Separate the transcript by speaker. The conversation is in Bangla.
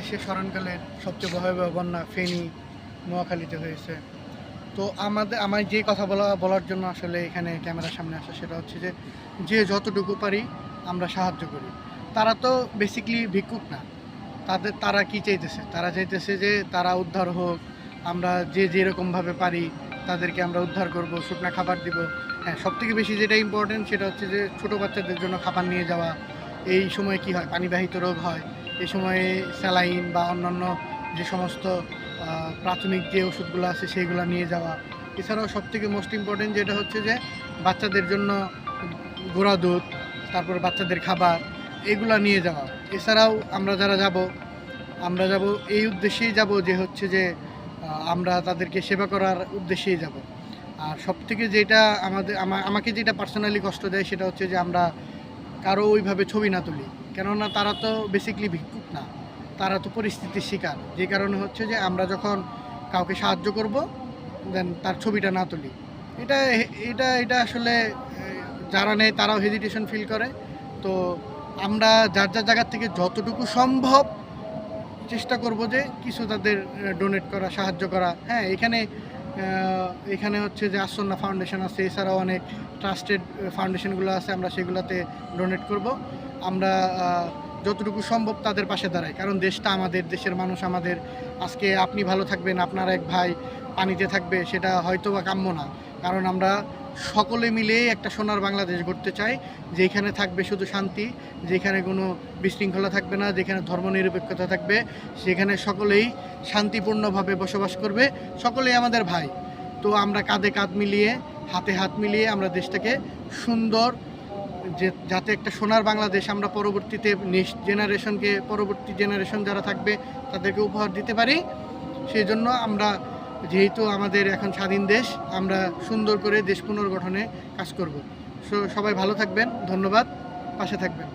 Speaker 1: বাংলাদেশের স্মরণকালের সবচেয়ে ভয়াবহ বন্যা ফেনী নোয়াখালীতে হয়েছে। তো আমার যে কথা বলার জন্য আসলে এখানে ক্যামেরার সামনে আসা, সেটা হচ্ছে যে যে যতটুকু পারি আমরা সাহায্য করি। তারা তো বেসিক্যালি ভিক্ষুক না, তারা কি চাইতেছে? তারা চাইতেছে যে তারা উদ্ধার হোক, আমরা যে যেরকমভাবে পারি তাদেরকে আমরা উদ্ধার করব, শুকনা খাবার দিব। হ্যাঁ, সবথেকে বেশি যেটা ইম্পর্টেন্ট সেটা হচ্ছে যে ছোটো বাচ্চাদের জন্য খাবার নিয়ে যাওয়া। এই সময় কি হয়, পানিবাহিত রোগ হয়, এই সময়ে স্যালাইন বা অন্যান্য যে সমস্ত প্রাথমিক যে ওষুধগুলো আছে সেইগুলো নিয়ে যাওয়া। এছাড়াও সবথেকে মোস্ট ইম্পর্টেন্ট যেটা হচ্ছে যে বাচ্চাদের জন্য গুঁড়া দুধ, তারপর বাচ্চাদের খাবার, এগুলা নিয়ে যাওয়া। এছাড়াও আমরা যাব এই উদ্দেশ্যেই যাব যে হচ্ছে যে আমরা তাদেরকে সেবা করার উদ্দেশ্যেই যাব। আর সবথেকে যেটা আমাকে যেটা পার্সোনালি কষ্ট দেয় সেটা হচ্ছে যে আমরা কারো ওইভাবে ছবি না তুলি। কেননা তারা তো বেসিক্যালি ভিক্ষুক না, তারা তো পরিস্থিতির শিকার। যে কারণে হচ্ছে যে আমরা যখন কাউকে সাহায্য করব দেন তার ছবিটা না তুলি। এটা এটা এটা আসলে যারা নেয় তারাও হেজিটেশন ফিল করে। তো আমরা যার জায়গা থেকে যতটুকু সম্ভব চেষ্টা করব যে কিছু তাদের ডোনেট করা, সাহায্য করা। হ্যাঁ, এখানে হচ্ছে যে আসন্না ফাউন্ডেশন আছে, এছাড়াও অনেক ট্রাস্টেড ফাউন্ডেশনগুলো আছে, আমরা সেগুলোতে ডোনেট করব। আমরা যতটুকু সম্ভব তাদের পাশে দাঁড়াই, কারণ দেশটা আমাদের, দেশের মানুষ আমাদের। আজকে আপনি ভালো থাকবেন, আপনার এক ভাই পানিতে থাকবে, সেটা হয়তো বা কাম্য না। কারণ আমরা সকলে মিলে একটা সোনার বাংলাদেশ গড়তে চাই, যেখানে থাকবে শুধু শান্তি, যেখানে কোনো বিশৃঙ্খলা থাকবে না, যেখানে ধর্মনিরপেক্ষতা থাকবে, সেখানে সকলেই শান্তিপূর্ণভাবে বসবাস করবে, সকলেই আমাদের ভাই। তো আমরা কাঁধে কাঁধ মিলিয়ে, হাতে হাত মিলিয়ে আমরা দেশটাকে সুন্দর, যাতে একটা সোনার বাংলাদেশ আমরা পরবর্তীতে পরবর্তী জেনারেশন যারা থাকবে তাদেরকে উপহার দিতে পারি। সেই জন্য আমরা, যেহেতু আমাদের এখন স্বাধীন দেশ, আমরা সুন্দর করে দেশ পুনর্গঠনে কাজ করব। সবাই ভালো থাকবেন, ধন্যবাদ, পাশে থাকবেন।